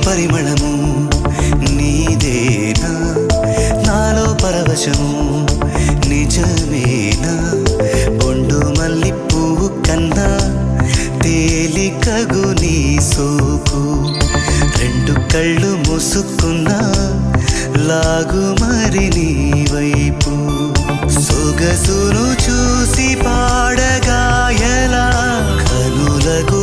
పరిమళము నీదేనా నాలో పరవశము నిజమేనా బొండు మల్లి పువ్వు కన్నా తేలికగు నీ సోకు రెండు కళ్ళు మూసుకున్నా లాగు మరి నీ వైపు సొగసును చూసి పాడగాయలా కనులకు